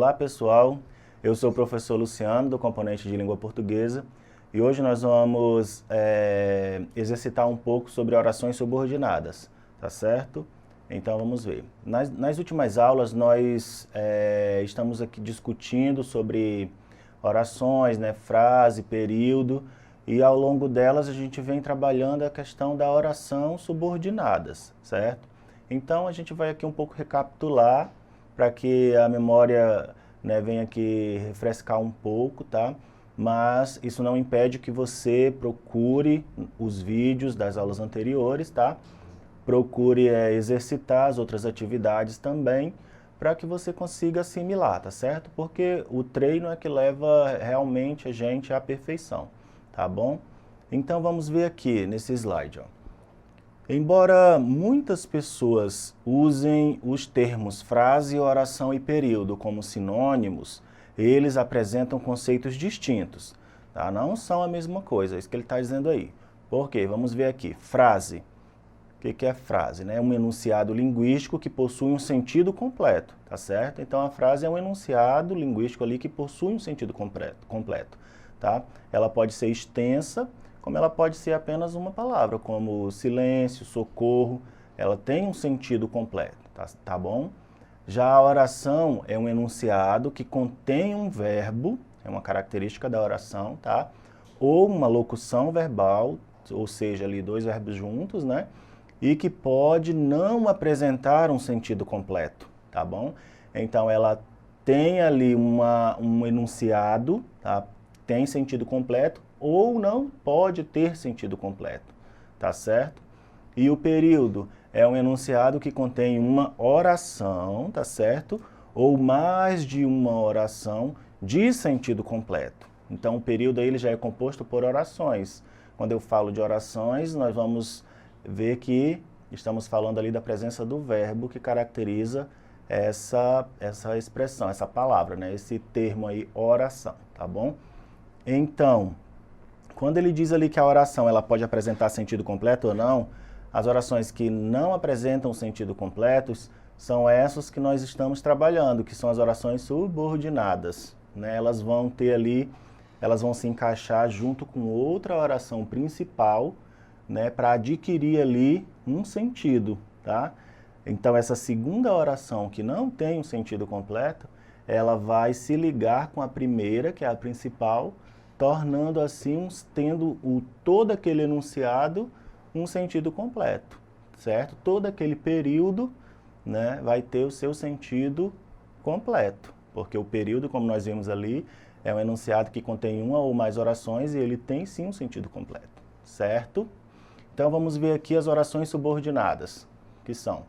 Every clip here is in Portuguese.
Olá pessoal, eu sou o professor Luciano do componente de língua portuguesa e hoje nós vamos exercitar um pouco sobre orações subordinadas, tá certo? Então vamos ver. Nas últimas aulas nós estamos aqui discutindo sobre orações, né, frase, período, e ao longo delas a gente vem trabalhando a questão da oração subordinadas, certo? Então a gente vai aqui um pouco recapitular para que a memória, né, venha aqui refrescar um pouco, tá? Mas isso não impede que você procure os vídeos das aulas anteriores, tá? Procure exercitar as outras atividades também, para que você consiga assimilar, tá certo? Porque o treino é que leva realmente a gente à perfeição, tá bom? Então vamos ver aqui nesse slide, ó. Embora muitas pessoas usem os termos frase, oração e período como sinônimos, eles apresentam conceitos distintos, tá? Não são a mesma coisa, é isso que ele está dizendo aí. Por quê? Vamos ver aqui. Frase. O que é frase? É um enunciado linguístico que possui um sentido completo, tá certo? Então a frase é um enunciado linguístico ali que possui um sentido completo, tá? Ela pode ser extensa, como ela pode ser apenas uma palavra, como silêncio, socorro, ela tem um sentido completo, tá bom? Já a oração é um enunciado que contém um verbo, é uma característica da oração, tá? Ou uma locução verbal, ou seja, ali dois verbos juntos, né? E que pode não apresentar um sentido completo, tá bom? Então ela tem ali um enunciado, tá? Tem sentido completo, ou não pode ter sentido completo, tá certo? E o período é um enunciado que contém uma oração, tá certo? Ou mais de uma oração de sentido completo. Então o período aí ele já é composto por orações. Quando eu falo de orações, nós vamos ver que estamos falando ali da presença do verbo que caracteriza essa expressão, essa palavra, né? Esse termo aí, oração, tá bom? Então, quando ele diz ali que a oração ela pode apresentar sentido completo ou não, as orações que não apresentam sentido completo são essas que nós estamos trabalhando, que são as orações subordinadas, né? Elas vão ter ali, elas vão se encaixar junto com outra oração principal, né, para adquirir ali um sentido, tá? Então essa segunda oração que não tem um sentido completo, ela vai se ligar com a primeira, que é a principal, tornando assim, tendo todo aquele enunciado um sentido completo, certo? Todo aquele período, né, vai ter o seu sentido completo, porque o período, como nós vimos ali, é um enunciado que contém uma ou mais orações e ele tem sim um sentido completo, certo? Então vamos ver aqui as orações subordinadas, que são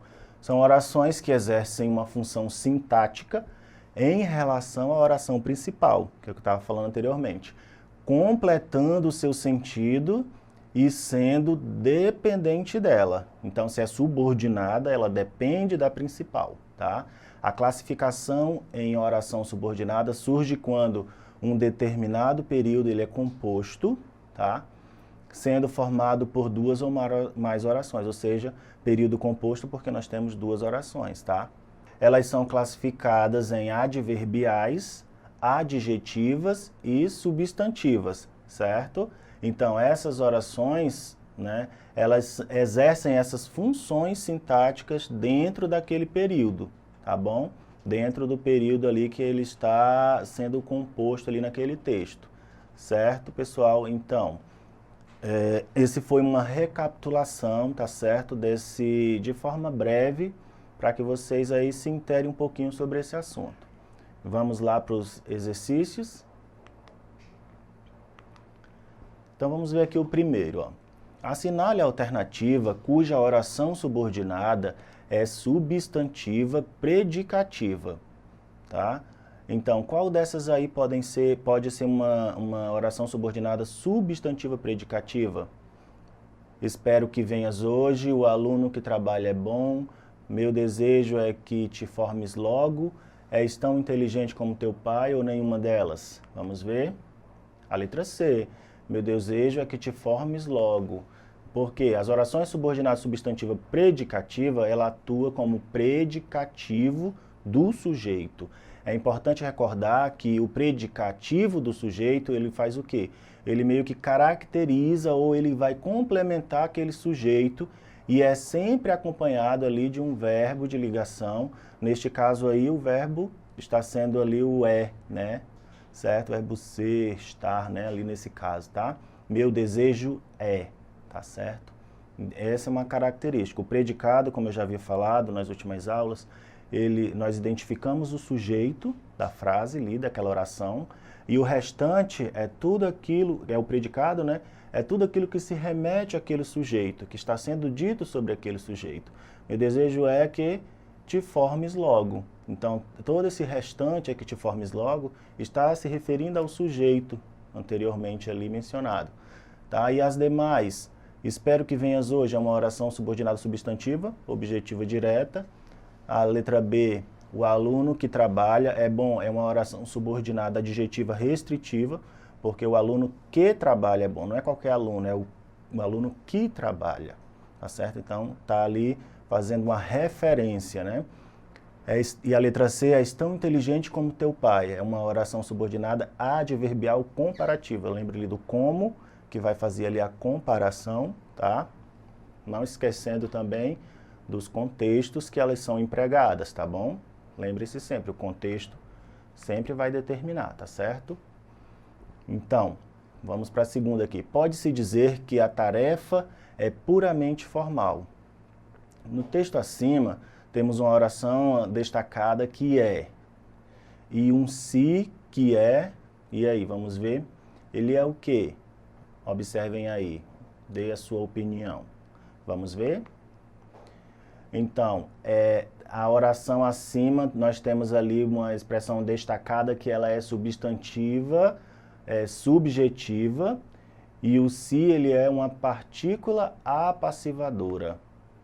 orações que exercem uma função sintática em relação à oração principal, que é o que eu estava falando anteriormente, completando o seu sentido e sendo dependente dela. Então, se é subordinada, ela depende da principal, tá? A classificação em oração subordinada surge quando um determinado período ele é composto, tá? Sendo formado por duas ou mais orações, ou seja, período composto porque nós temos duas orações, tá? Elas são classificadas em adverbiais, adjetivas e substantivas, certo? Então, essas orações, né, elas exercem essas funções sintáticas dentro daquele período, tá bom? Dentro do período ali que ele está sendo composto ali naquele texto, certo, pessoal? Então, esse foi uma recapitulação, tá certo? De forma breve, para que vocês aí se interem um pouquinho sobre esse assunto. Vamos lá para os exercícios. Então vamos ver aqui o primeiro, ó. Assinale a alternativa cuja oração subordinada é substantiva predicativa, tá? Então, qual dessas aí pode ser uma oração subordinada substantiva predicativa? Espero que venhas hoje, o aluno que trabalha é bom, meu desejo é que te formes logo, és tão inteligente como teu pai ou nenhuma delas? Vamos ver? A letra C, meu desejo é que te formes logo. Porque as orações subordinadas substantiva predicativa, ela atua como predicativo do sujeito. É importante recordar que o predicativo do sujeito, ele faz o quê? Ele meio que caracteriza ou ele vai complementar aquele sujeito e é sempre acompanhado ali de um verbo de ligação. Neste caso aí, o verbo está sendo ali o é, né? Certo? O verbo ser, estar, né? Ali nesse caso, tá? Meu desejo é, tá certo? Essa é uma característica. O predicado, como eu já havia falado nas últimas aulas, nós identificamos o sujeito da frase ali, daquela oração, e o restante é tudo aquilo, é o predicado, né? É tudo aquilo que se remete àquele sujeito, que está sendo dito sobre aquele sujeito. Meu desejo é que te formes logo. Então, todo esse restante, é que te formes logo, está se referindo ao sujeito anteriormente ali mencionado. Tá? E as demais, espero que venhas hoje, é uma oração subordinada substantiva, objetiva direta. A letra B, o aluno que trabalha, é uma oração subordinada adjetiva restritiva, porque o aluno que trabalha é bom, não é qualquer aluno, é o aluno que trabalha, tá certo? Então, tá ali fazendo uma referência, né? E a letra C, és tão inteligente como teu pai, é uma oração subordinada adverbial comparativa. Lembre-lhe do como, que vai fazer ali a comparação, tá? Não esquecendo também dos contextos que elas são empregadas, tá bom? Lembre-se sempre, o contexto sempre vai determinar, tá certo? Então, vamos para a segunda aqui. Pode-se dizer que a tarefa é puramente formal. No texto acima, temos uma oração destacada que é, e um se que é, e aí, vamos ver? Ele é o quê? Observem aí, dê a sua opinião. Vamos ver? Então, a oração acima, nós temos ali uma expressão destacada que ela é substantiva, subjetiva, e o se, ele é uma partícula apassivadora.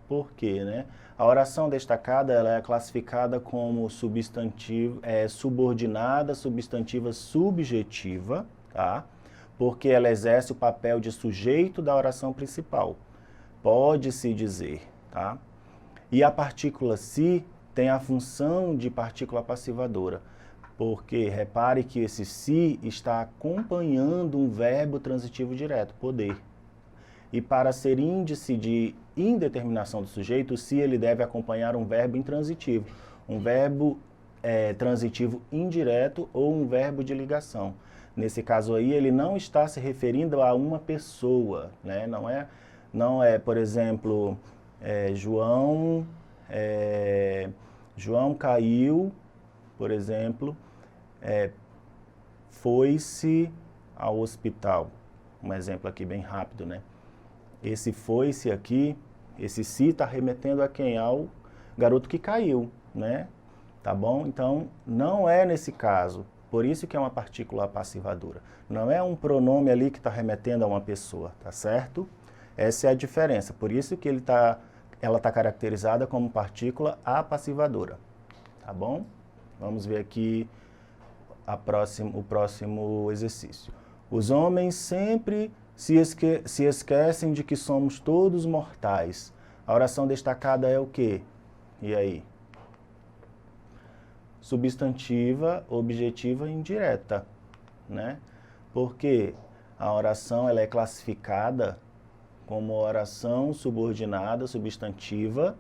Por quê, né? A oração destacada, ela é classificada como substantivo, subordinada, substantiva subjetiva, tá? Porque ela exerce o papel de sujeito da oração principal. Pode-se dizer, tá? E a partícula se tem a função de partícula passivadora, porque repare que esse se está acompanhando um verbo transitivo direto, poder. E para ser índice de indeterminação do sujeito, o se ele deve acompanhar um verbo intransitivo, um verbo transitivo indireto ou um verbo de ligação. Nesse caso aí, ele não está se referindo a uma pessoa, né? Não é, por exemplo, João caiu, por exemplo, foi-se ao hospital. Um exemplo aqui bem rápido, né? Esse foi-se aqui, esse se está remetendo a quem? Ao garoto que caiu, né? Tá bom? Então, não é nesse caso. Por isso que é uma partícula passivadora. Não é um pronome ali que está remetendo a uma pessoa, tá certo? Essa é a diferença. Por isso que ela está caracterizada como partícula apassivadora. Tá bom? Vamos ver aqui o próximo exercício. Os homens sempre se esquecem de que somos todos mortais. A oração destacada é o quê? E aí? Substantiva, objetiva e indireta, né? Porque a oração ela é classificada como oração subordinada, substantiva,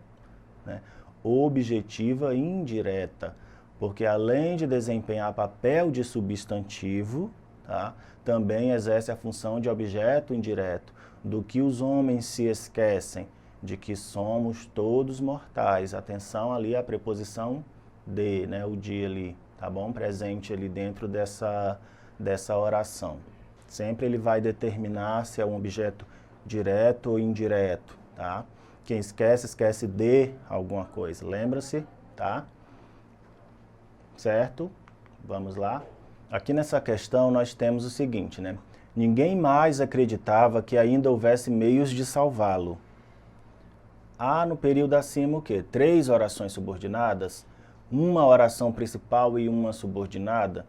né? Objetiva e indireta, porque além de desempenhar papel de substantivo, tá? Também exerce a função de objeto indireto, do que os homens se esquecem, de que somos todos mortais. Atenção ali à preposição de, né? O de ali, tá bom? Presente ali dentro dessa oração. Sempre ele vai determinar se é um objeto direto ou indireto, tá? Quem esquece, esquece de alguma coisa. Lembra-se, tá? Certo? Vamos lá. Aqui nessa questão nós temos o seguinte, né? Ninguém mais acreditava que ainda houvesse meios de salvá-lo. Há no período acima o quê? 3 orações subordinadas, uma oração principal e uma subordinada,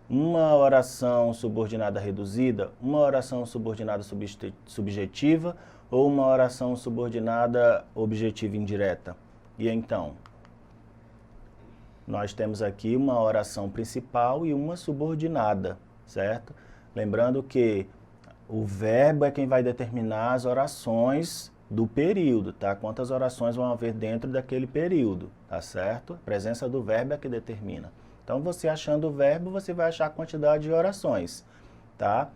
uma oração subordinada reduzida, uma oração subordinada subjetiva ou uma oração subordinada objetiva indireta. E então? nós temos aqui uma oração principal e uma subordinada, certo? Lembrando que o verbo é quem vai determinar as orações do período, tá? Quantas orações vão haver dentro daquele período, tá certo? A presença do verbo é que determina. Então, você achando o verbo, você vai achar a quantidade de orações, tá?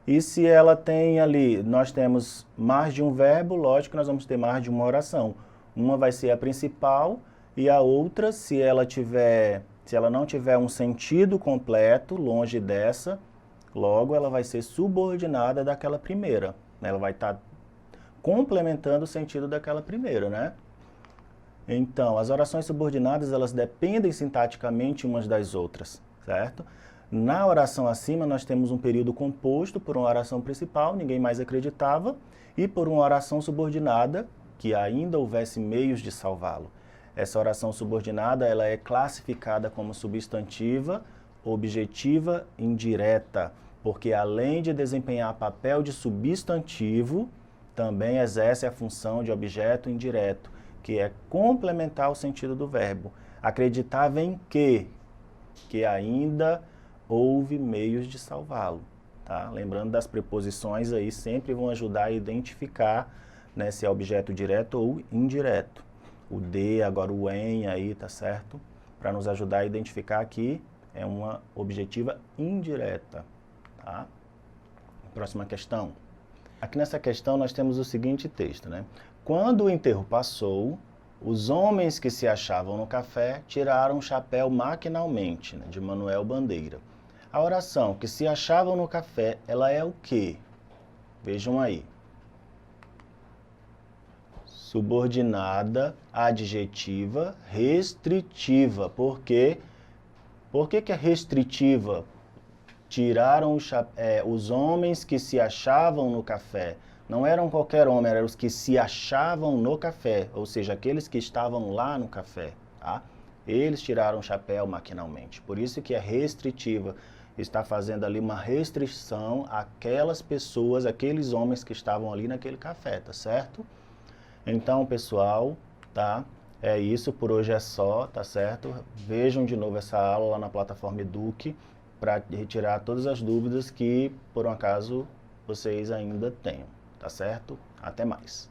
E se ela tem ali, nós temos mais de um verbo, lógico que nós vamos ter mais de uma oração. Uma vai ser a principal e a outra, se ela não tiver um sentido completo, longe dessa, logo ela vai ser subordinada daquela primeira. Ela vai estar complementando o sentido daquela primeira, né? Então, as orações subordinadas, elas dependem sintaticamente umas das outras, certo? Na oração acima, nós temos um período composto por uma oração principal, ninguém mais acreditava, e por uma oração subordinada, que ainda houvesse meios de salvá-lo. Essa oração subordinada, ela é classificada como substantiva, objetiva, indireta, porque além de desempenhar papel de substantivo, também exerce a função de objeto indireto, que é complementar o sentido do verbo. Acreditava em quê? Que ainda houve meios de salvá-lo. Tá? Lembrando das preposições aí, sempre vão ajudar a identificar, né, se é objeto direto ou indireto. O de, agora o em aí, tá certo? Para nos ajudar a identificar aqui, é uma objetiva indireta. Tá? Próxima questão. Aqui nessa questão nós temos o seguinte texto, né? Quando o enterro passou, os homens que se achavam no café tiraram o chapéu maquinalmente, né, de Manuel Bandeira. A oração que se achavam no café, ela é o quê? Vejam aí. Subordinada, adjetiva, restritiva. Por quê? Por que é restritiva? Tiraram os homens que se achavam no café. Não eram qualquer homem, eram os que se achavam no café, ou seja, aqueles que estavam lá no café. Tá? Eles tiraram o chapéu maquinalmente. Por isso que é restritiva. Está fazendo ali uma restrição àquelas pessoas, aqueles homens que estavam ali naquele café, tá certo? Então, pessoal, tá? É isso, por hoje é só, tá certo? Vejam de novo essa aula lá na plataforma Eduque para retirar todas as dúvidas que, por um acaso, vocês ainda tenham, tá certo? Até mais!